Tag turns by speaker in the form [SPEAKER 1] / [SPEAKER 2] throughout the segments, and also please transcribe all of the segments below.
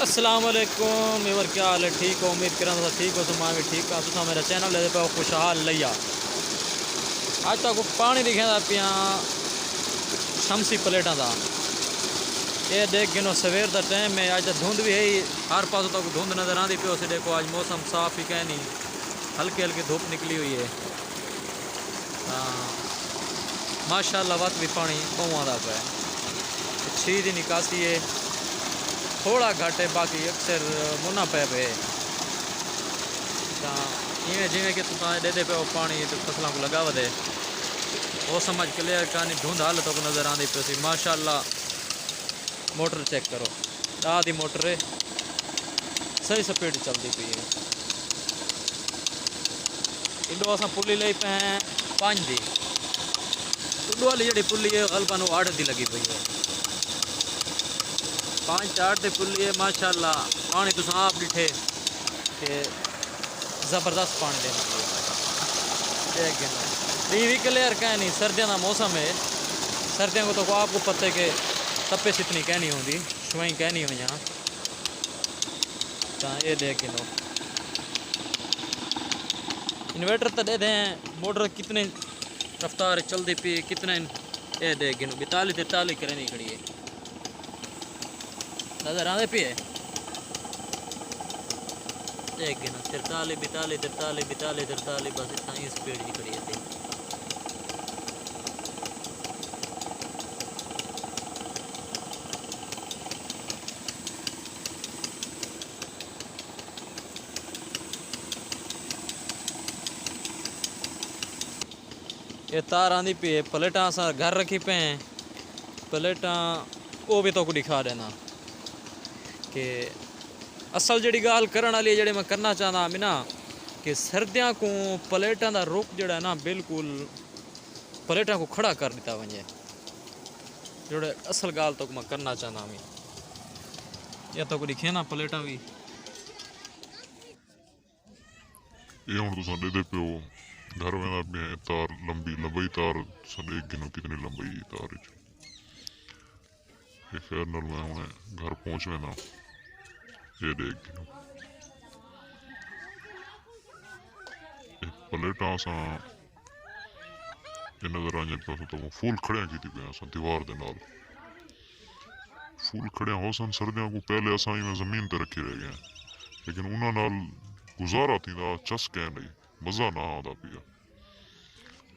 [SPEAKER 1] अस्सलाम वालेकुम मेवर क्या हाल है? ठीक हो? उम्मीद करा था ठीक हो। तो मैं भी ठीक हाँ। तुम मेरा चैनल ले पे खुशहाल लिया। आज तक पानी दिखे पिया शमसी प्लेटा का ये देख गिनो सवेर का टाइम है। आज धुंध भी है, हर पास तक धुंध नज़र आती पे उसे देखो। आज मौसम साफ ही कह नहीं, हल्की हल्की धूप निकली हुई है। हाँ माशाल्लाह वत भी पानी पौंदा पे अच्छी दी निकासी है, थोड़ा घट है, बाकी अक्सर मुना पै पे इवें जिमें कि तुम दे पे पानी तो फसलों को लगाव दे वो समझ क्लियर कहानी धुंध हाल तो नज़र आती पे सी। माशाल्लाह मोटर चेक करो, आधी मोटर है सही स्पीड चलती पी है। इडो अस पुली ले पे हैं 5 दी, उडो वाली जी पुली है गलबा 8 दी लगी पई है। 5-4 दी पुली है। माशाल्लाह पानी तुम आप डिठे कि ज़बरदस्त पानी देना चाहिए। भी क्लियर कह नहीं, सर्दियों का मौसम है। सर्दियों को तो आपको पता है कि तपिश इतनी कहनी होती, शुआई कहनी हो यहाँ तो ये देख लो। इन्वर्टर तो दे दें, मोटर कितने रफ्तार चलती पी कितने ये देख गिनो 42-43 करनी खड़ी है, नज़र आते पे है। देख गिनो 43-42-43 बस इतना ही स्पीड ही खड़ी है। ये तार आंदी पी है, प्लेटा अस घर रखी पे हैं। प्लेटा वो भी तो को दिखा देना कि असल जी गाल करने वाली जी मैं करना चाहता मैं ना कि सर्दियों को प्लेटा का रुख जोड़ा है ना बिल्कुल प्लेटा को खड़ा कर दिता वजे, जोड़े असल गाल तो मैं करना चाहता मैं। या तो को दिखे ना प्लेटा भी
[SPEAKER 2] ये हम तो साडे दे पे घर में पे तार लंबी तार साडे गिनो कितनी लंबी तार ये खैर नल मैं हूँ घर पहुँच में ना ये देख गिनो प्लेटा असा ये नजर आ जाए तो फूल खड़िया की पे असा दीवार दे नाल फूल खड़िया हो सन। सर्दियों को पहले असा में जमीन ते रखे रह गए, लेकिन उन्होंने नाल गुजारा थी चस कह नहीं मजा ना आता पिया।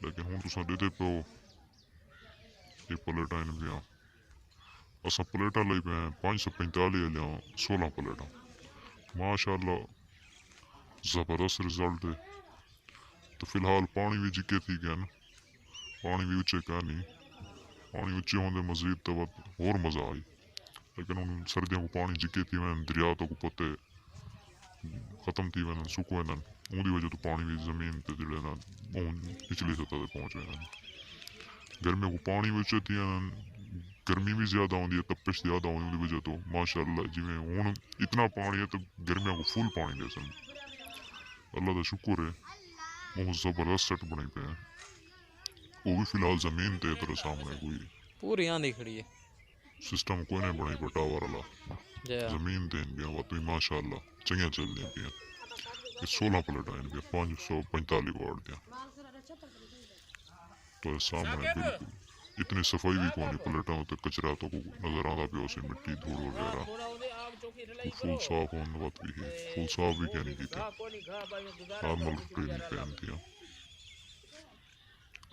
[SPEAKER 2] लेकिन हूँ तुसा दे पे ये प्लेटा इन पिया असा प्लेटा ले पे 545 लिया 16 प्लेटा। माशाल्लाह जबरदस्त रिजल्ट है। तो फिलहाल पानी भी जिके थी गया ना, पानी भी उच्चे क्या नहीं, पानी उच्चे होने मजीद तो और मजा आई। लेकिन उन सर्दियों को पानी जिके थी वैन दरिया तो को पत्ते खत्म थी वैन सुख वैन उनकी वजह तो पानी भी जमीन पे जड़े ना निचली सतह पे पहुँच वैन। गर्मियों को पानी भी उच्चे थी गर्मी भी ज्यादा आती है, तपिश ज्यादा आती उनकी वजह तो माशाल्लाह जिमें हूँ इतना पानी है तो गर्मियों को फुल पानी दे सन। अल्लाह का शुक्र है बहुत जबरदस्त सेट बने पे हैं। वो भी फिलहाल जमीन ते तेरे सामने कोई
[SPEAKER 1] पूरी आंधी खड़ी है,
[SPEAKER 2] सिस्टम कोई नहीं बनाई पर टावर वाला जमीन ते इनके वह तो माशाल्लाह चंगिया चल रही पे। ये 16 प्लेटा इनके 545 वाट दिया तो सामने बिल्कुल इतनी सफाई भी कौन प्लेटा तो कचरा तो नजर आता पे उसे मिट्टी धूल वगैरह फुल साफ होने बात भी है, फुल साफ भी कहनी की नॉर्मल ट्रेनिंग पहन दिया।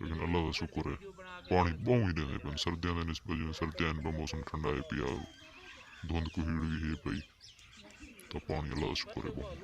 [SPEAKER 2] लेकिन अल्लाह का शुक्र है पानी बहुत ही देने पे सर्दियों के निस्बत सर्दियों का मौसम ठंडा है पिया धुंध को हीड़ भी है पई तो पानी अल्लाह का शुक्र है बहुत।